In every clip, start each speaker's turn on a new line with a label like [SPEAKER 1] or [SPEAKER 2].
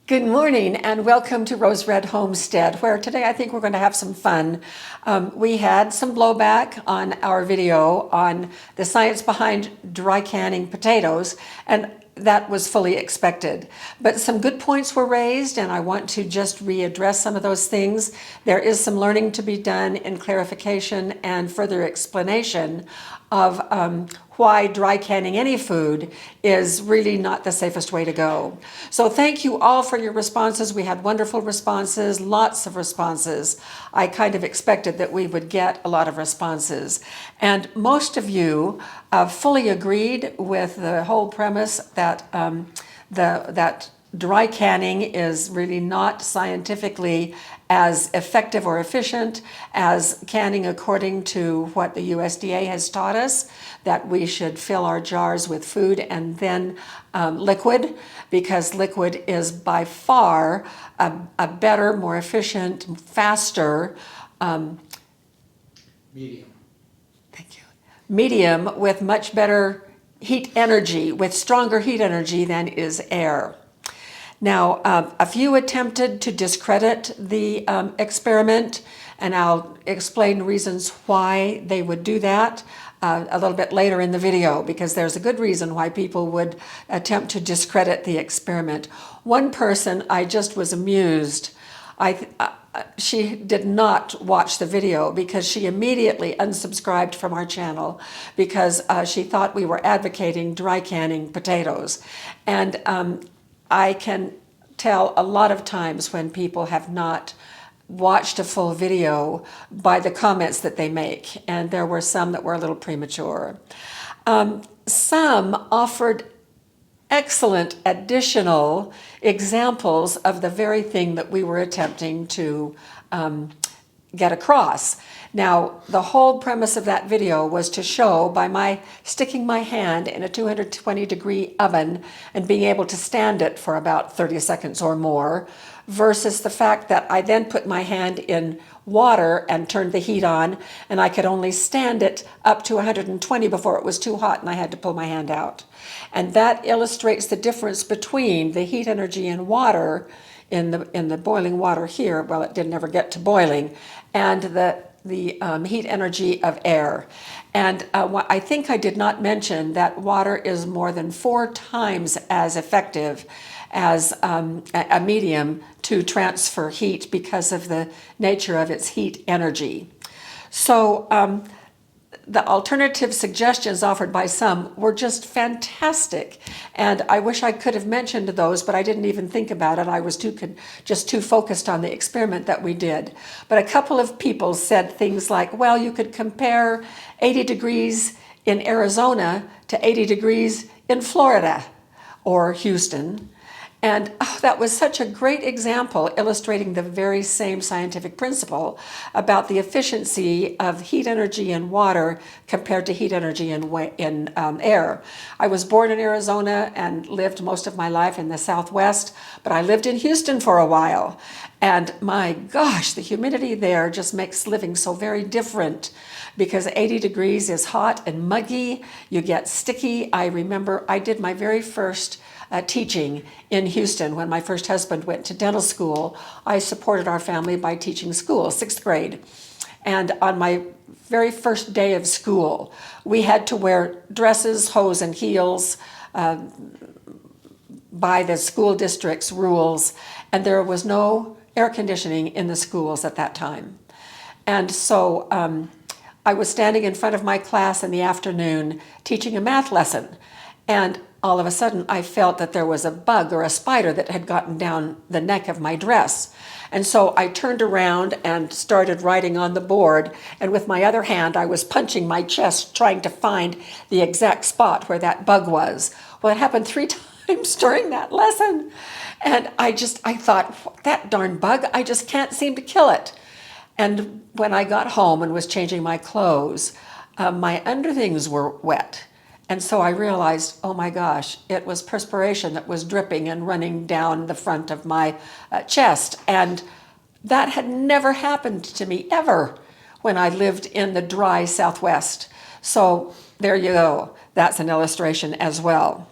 [SPEAKER 1] Good morning and welcome to Rose Red Homestead, where today I think we're going to have some fun. We had some blowback on our video on the science behind dry canning potatoes, and that was fully expected. But some good points were raised, and I want to just readdress some of those things. There is some learning to be done in clarification and further explanation of why dry canning any food is really not the safest way to go. So thank you all for your responses. We had wonderful responses, lots of responses. I kind of expected that we would get a lot of responses. And most of you fully agreed with the whole premise that that dry canning is really not scientifically as effective or efficient as canning according to what the USDA has taught us, that we should fill our jars with food and then liquid, because liquid is by far a better, more efficient, faster
[SPEAKER 2] medium.
[SPEAKER 1] Thank you. Medium with much better heat energy, with stronger heat energy than is air. Now, a few attempted to discredit the experiment, and I'll explain reasons why they would do that a little bit later in the video, because there's a good reason why people would attempt to discredit the experiment. One person, I just was amused. She did not watch the video because she immediately unsubscribed from our channel because she thought we were advocating dry canning potatoes. And I can tell a lot of times when people have not watched a full video by the comments that they make, and there were some that were a little premature. Some offered excellent additional examples of the very thing that we were attempting to get across. Now, the whole premise of that video was to show by my sticking my hand in a 220-degree oven and being able to stand it for about 30 seconds or more, versus the fact that I then put my hand in water and turned the heat on, and I could only stand it up to 120 before it was too hot and I had to pull my hand out. And that illustrates the difference between the heat energy in water, in the boiling water here, well, it didn't ever get to boiling, and the heat energy of air. And I think I did not mention that water is more than 4 times as effective as a medium to transfer heat because of the nature of its heat energy. So the alternative suggestions offered by some were just fantastic, and I wish I could have mentioned those, but I didn't even think about it. I was just too focused on the experiment that we did. But a couple of people said things like, well, you could compare 80 degrees in Arizona to 80 degrees in Florida or Houston. And that was such a great example illustrating the very same scientific principle about the efficiency of heat energy in water compared to heat energy in air. I was born in Arizona and lived most of my life in the Southwest, but I lived in Houston for a while. And my gosh, the humidity there just makes living so very different, because 80 degrees is hot and muggy. You get sticky. I remember I did my very first teaching in Houston when my first husband went to dental school. I supported our family by teaching school, 6th grade. And on my very first day of school, we had to wear dresses, hose, and heels by the school district's rules, and there was no air conditioning in the schools at that time. And so I was standing in front of my class in the afternoon teaching a math lesson, and all of a sudden I felt that there was a bug or a spider that had gotten down the neck of my dress. And so I turned around and started writing on the board, and with my other hand I was punching my chest trying to find the exact spot where that bug was. Well, it happened 3 times during that lesson, and I thought, that darn bug, I just can't seem to kill it. And when I got home and was changing my clothes, my underthings were wet. And so I realized, oh my gosh, it was perspiration that was dripping and running down the front of my chest. And that had never happened to me ever when I lived in the dry Southwest. So there you go. That's an illustration as well.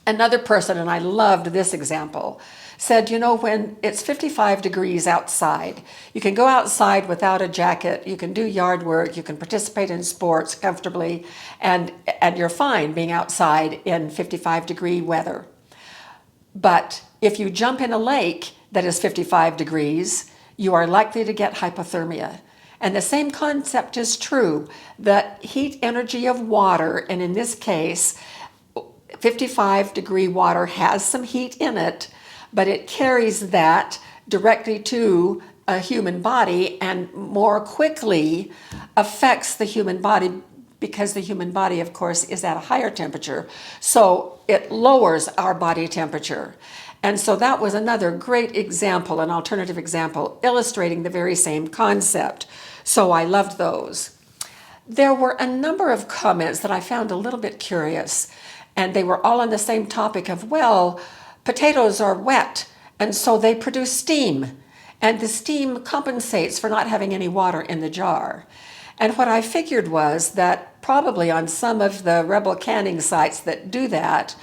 [SPEAKER 1] Another person, and I loved this example, said, you know, when it's 55 degrees outside, you can go outside without a jacket, you can do yard work, you can participate in sports comfortably, and you're fine being outside in 55-degree weather. But if you jump in a lake that is 55 degrees, you are likely to get hypothermia. And the same concept is true. The heat energy of water, and in this case, 55-degree water has some heat in it, but it carries that directly to a human body and more quickly affects the human body, because the human body, of course, is at a higher temperature. So it lowers our body temperature. And so that was another great example, an alternative example, illustrating the very same concept. So I loved those. There were a number of comments that I found a little bit curious, and they were all on the same topic of, well, potatoes are wet, and so they produce steam, and the steam compensates for not having any water in the jar. And what I figured was that probably on some of the rebel canning sites that do that,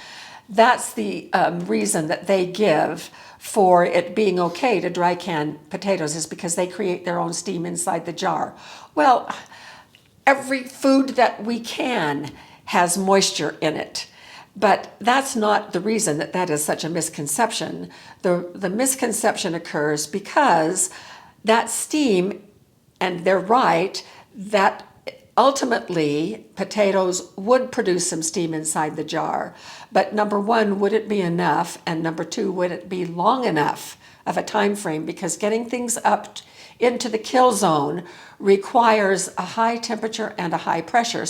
[SPEAKER 1] that's the reason that they give for it being okay to dry can potatoes, is because they create their own steam inside the jar. Well, every food that we can has moisture in it. But that's not the reason that that is such a misconception. The misconception occurs because that steam, and they're right, that ultimately potatoes would produce some steam inside the jar. But number one, would it be enough? And number two, would it be long enough of a time frame? Because getting things up into the kill zone requires a high temperature and a high pressure.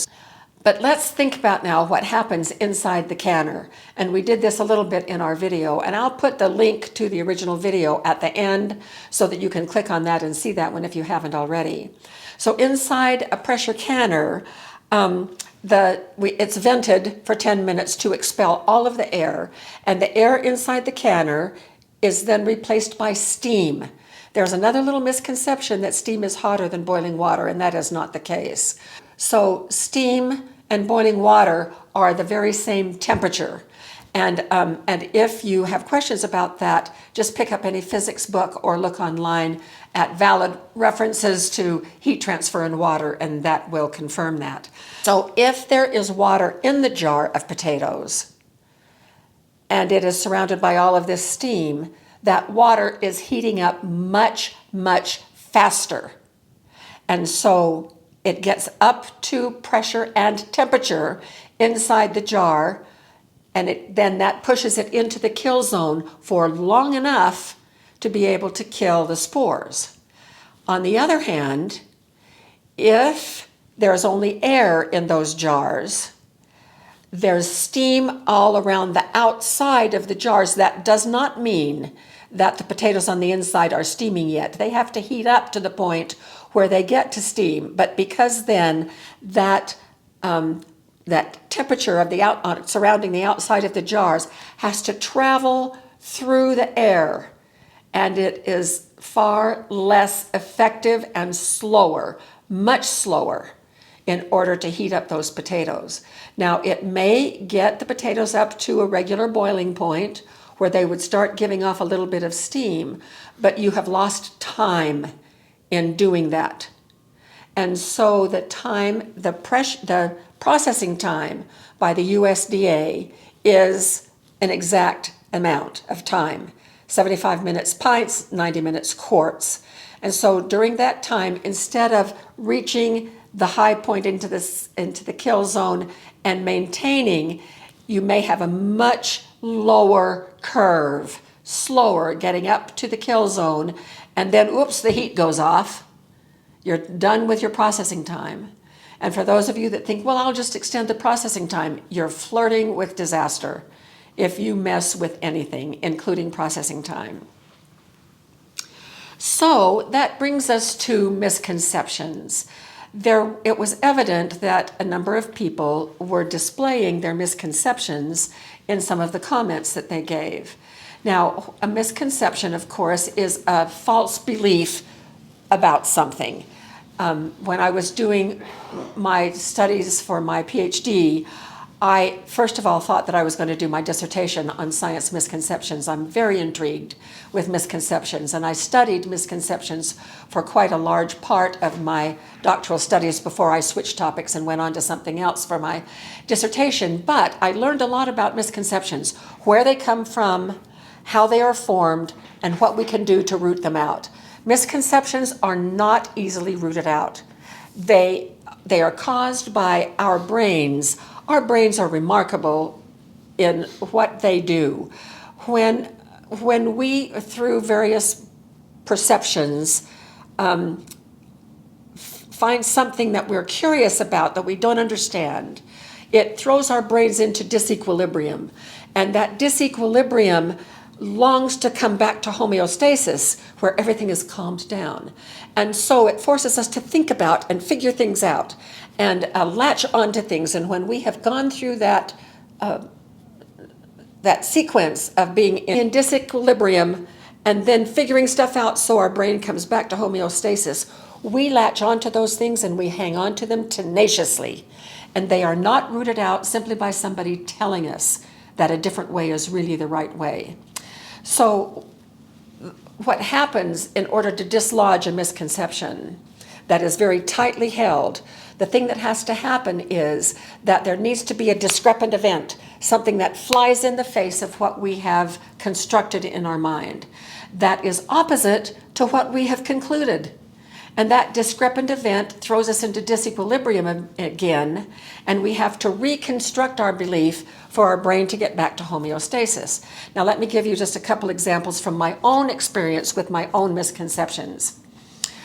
[SPEAKER 1] But let's think about now what happens inside the canner. And we did this a little bit in our video, and I'll put the link to the original video at the end so that you can click on that and see that one if you haven't already. So inside a pressure canner, it's vented for 10 minutes to expel all of the air, and the air inside the canner is then replaced by steam. There's another little misconception that steam is hotter than boiling water, and that is not the case. So steam and boiling water are the very same temperature. And if you have questions about that, just pick up any physics book or look online at valid references to heat transfer in water, and that will confirm that. So if there is water in the jar of potatoes and it is surrounded by all of this steam, that water is heating up much, much faster. And so it gets up to pressure and temperature inside the jar, and then that pushes it into the kill zone for long enough to be able to kill the spores. On the other hand, if there's only air in those jars, there's steam all around the outside of the jars. That does not mean that the potatoes on the inside are steaming yet. They have to heat up to the point where they get to steam. But because then that temperature of surrounding the outside of the jars has to travel through the air, and it is far less effective and slower, much slower, in order to heat up those potatoes. Now, it may get the potatoes up to a regular boiling point where they would start giving off a little bit of steam, but you have lost time in doing that. And so the processing time by the USDA is an exact amount of time. 75 minutes pints, 90 minutes quarts. And so during that time, instead of reaching the high point into the kill zone and maintaining, you may have a much lower curve, slower getting up to the kill zone, and then oops, the heat goes off. You're done with your processing time. And for those of you that think, well, I'll just extend the processing time, you're flirting with disaster if you mess with anything, including processing time. So that brings us to misconceptions. It was evident that a number of people were displaying their misconceptions in some of the comments that they gave. Now, a misconception, of course, is a false belief about something. When I was doing my studies for my PhD, I, first of all, thought that I was going to do my dissertation on science misconceptions. I'm very intrigued with misconceptions, and I studied misconceptions for quite a large part of my doctoral studies before I switched topics and went on to something else for my dissertation. But I learned a lot about misconceptions, where they come from, how they are formed, and what we can do to root them out. Misconceptions are not easily rooted out. They are caused by our brains. Our brains are remarkable in what they do. When we, through various perceptions, find something that we're curious about that we don't understand, it throws our brains into disequilibrium. And that disequilibrium longs to come back to homeostasis, where everything is calmed down. And so it forces us to think about and figure things out and latch onto things. And when we have gone through that sequence of being in disequilibrium and then figuring stuff out so our brain comes back to homeostasis, we latch onto those things and we hang on to them tenaciously. And they are not rooted out simply by somebody telling us that a different way is really the right way. So what happens in order to dislodge a misconception that is very tightly held, the thing that has to happen is that there needs to be a discrepant event, something that flies in the face of what we have constructed in our mind, that is opposite to what we have concluded. And that discrepant event throws us into disequilibrium again, and we have to reconstruct our belief for our brain to get back to homeostasis. Now, let me give you just a couple examples from my own experience with my own misconceptions.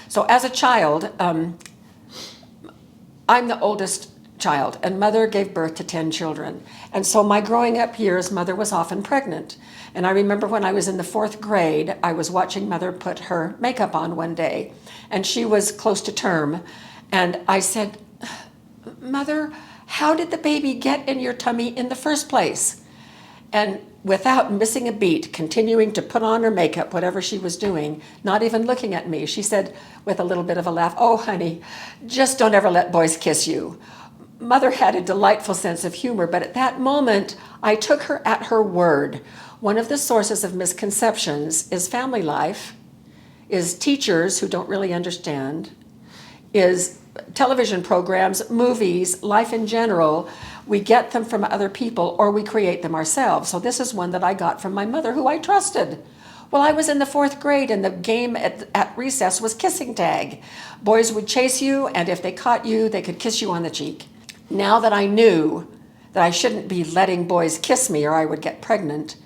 [SPEAKER 1] So as a child, I'm the oldest child, and mother gave birth to 10 children. And so my growing up years, mother was often pregnant. And I remember when I was in the 4th grade, I was watching mother put her makeup on one day, and she was close to term. And I said, "Mother, how did the baby get in your tummy in the first place?" And without missing a beat, continuing to put on her makeup, whatever she was doing, not even looking at me, she said with a little bit of a laugh, "Oh, honey, just don't ever let boys kiss you." Mother had a delightful sense of humor, but at that moment, I took her at her word. One of the sources of misconceptions is family life, is teachers who don't really understand, is television programs, movies, life in general. We get them from other people or we create them ourselves. So this is one that I got from my mother, who I trusted. Well, I was in the 4th grade and the game at recess was kissing tag. Boys would chase you, and if they caught you, they could kiss you on the cheek. Now that I knew that I shouldn't be letting boys kiss me or I would get pregnant,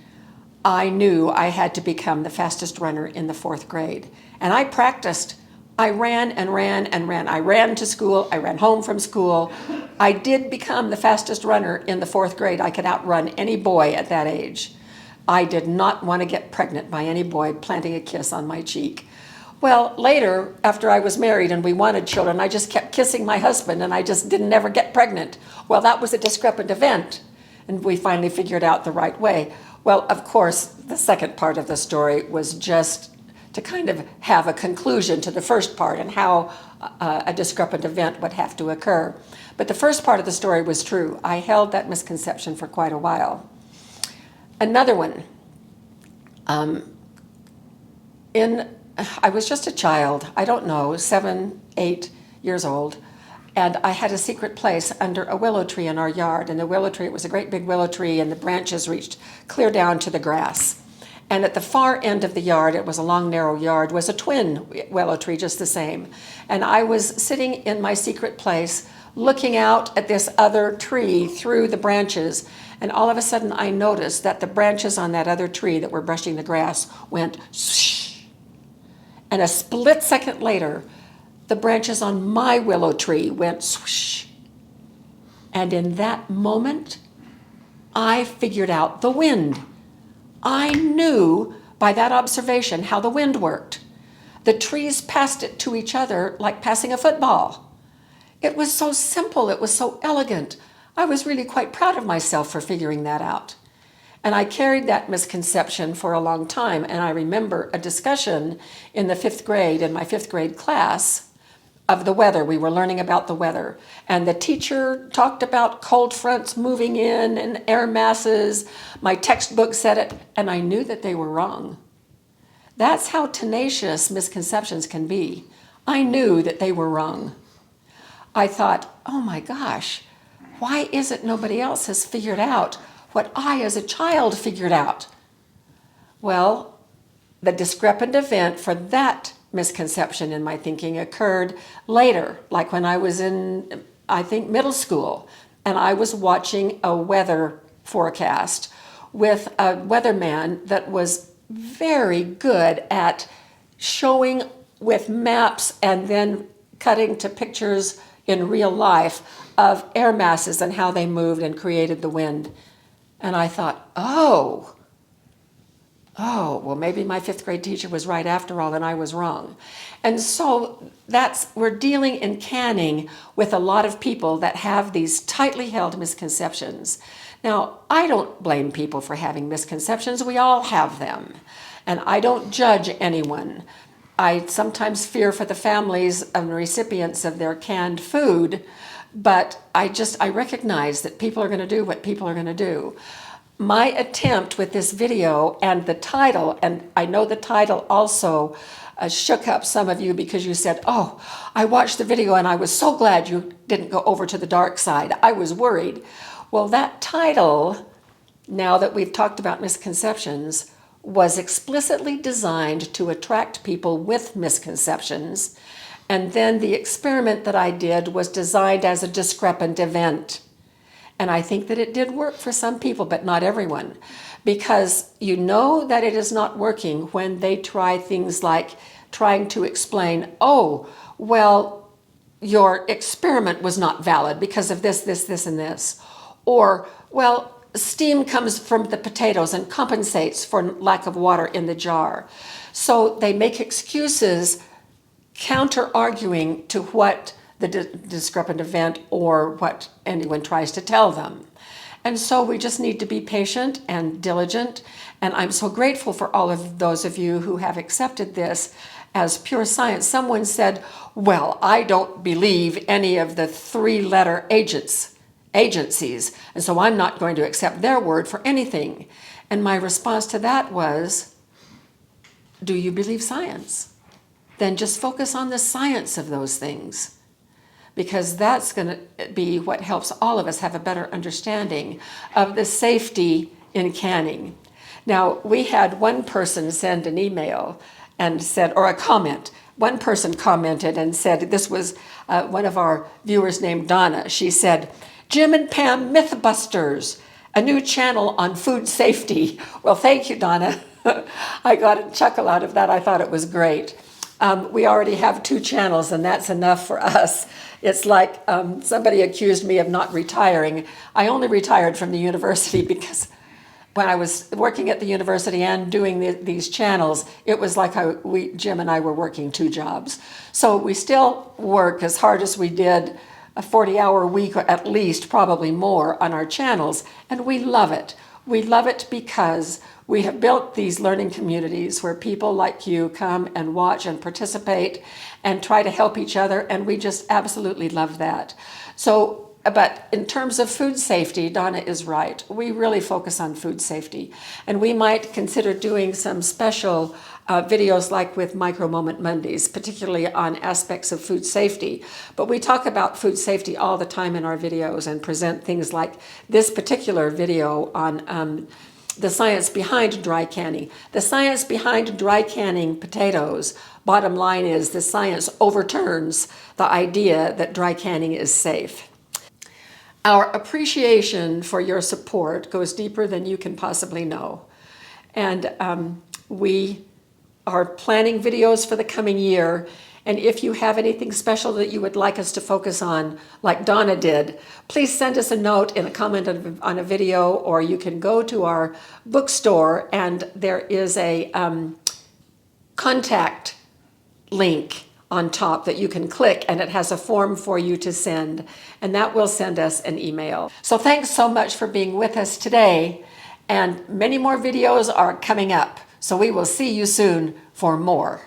[SPEAKER 1] I knew I had to become the fastest runner in the 4th grade. And I practiced. I ran and ran and ran. I ran to school. I ran home from school. I did become the fastest runner in the 4th grade. I could outrun any boy at that age. I did not want to get pregnant by any boy planting a kiss on my cheek. Well, later, after I was married and we wanted children, I just kept kissing my husband and I just didn't ever get pregnant. Well, that was a discrepant event, and we finally figured out the right way. Well, of course, the second part of the story was just to kind of have a conclusion to the first part and how a discrepant event would have to occur. But the first part of the story was true. I held that misconception for quite a while. Another one. I was just a child, I don't know, 7, 8 years old, and I had a secret place under a willow tree in our yard. And the willow tree, it was a great big willow tree, and the branches reached clear down to the grass. And at the far end of the yard, it was a long, narrow yard, was a twin willow tree just the same. And I was sitting in my secret place looking out at this other tree through the branches, and all of a sudden I noticed that the branches on that other tree that were brushing the grass went swoosh. And a split second later, the branches on my willow tree went swoosh. And in that moment, I figured out the wind. I knew by that observation how the wind worked. The trees passed it to each other like passing a football. It was so simple, it was so elegant. I was really quite proud of myself for figuring that out. And I carried that misconception for a long time. And I remember a discussion in the 5th grade, in my 5th grade class, of the weather. We were learning about the weather. And the teacher talked about cold fronts moving in and air masses. My textbook said it, and I knew that they were wrong. That's how tenacious misconceptions can be. I knew that they were wrong. I thought, oh my gosh, why is it nobody else has figured out what I as a child figured out? Well, the discrepant event for that misconception in my thinking occurred later, like when I was in, I think, middle school, and I was watching a weather forecast with a weatherman that was very good at showing with maps and then cutting to pictures in real life of air masses and how they moved and created the wind. And I thought, oh, well, maybe my fifth grade teacher was right after all, and I was wrong. And so we're dealing in canning with a lot of people that have these tightly held misconceptions. Now, I don't blame people for having misconceptions. We all have them. And I don't judge anyone. I sometimes fear for the families and recipients of their canned food, but I recognize that people are going to do what people are going to do. My attempt with this video and the title, and I know the title also shook up some of you because you said, oh, I watched the video and I was so glad you didn't go over to the dark side. I was worried. Well, that title, now that we've talked about misconceptions, was explicitly designed to attract people with misconceptions. And then the experiment that I did was designed as a discrepant event. And I think that it did work for some people, but not everyone. Because you know that it is not working when they try things like trying to explain, oh, well, your experiment was not valid because of this, this, and this. Or, well, steam comes from the potatoes and compensates for lack of water in the jar. So they make excuses counter-arguing to what the discrepant event or what anyone tries to tell them. And so we just need to be patient and diligent. And I'm so grateful for all of those of you who have accepted this as pure science. Someone said, well, I don't believe any of the three-letter agencies, and so I'm not going to accept their word for anything. And my response to that was, do you believe science? Then just focus on the science of those things, because that's going to be what helps all of us have a better understanding of the safety in canning. Now, we had one person send an email and said, or a comment. One person commented and said, this was one of our viewers named Donna. She said, Jim and Pam Mythbusters, a new channel on food safety. Well, thank you, Donna. I got a chuckle out of that. I thought it was great. We already have 2 channels, and that's enough for us. It's like somebody accused me of not retiring. I only retired from the university because when I was working at the university and doing these channels, it was like Jim and I were working 2 jobs. So we still work as hard as we did a 40-hour week, or at least, probably more, on our channels, and we love it. We love it because we have built these learning communities where people like you come and watch and participate and try to help each other, and we just absolutely love that. So, but in terms of food safety, Donna is right. We really focus on food safety, and we might consider doing some special videos like with Micro Moment Mondays, particularly on aspects of food safety. But we talk about food safety all the time in our videos and present things like this particular video on the science behind dry canning. The science behind dry canning potatoes, bottom line is the science overturns the idea that dry canning is safe. Our appreciation for your support goes deeper than you can possibly know. And we are planning videos for the coming year. And if you have anything special that you would like us to focus on, like Donna did, please send us a note in a comment on a video, or you can go to our bookstore and there is a contact link on top that you can click, and it has a form for you to send, and that will send us an email. So thanks so much for being with us today, and many more videos are coming up. So we will see you soon for more.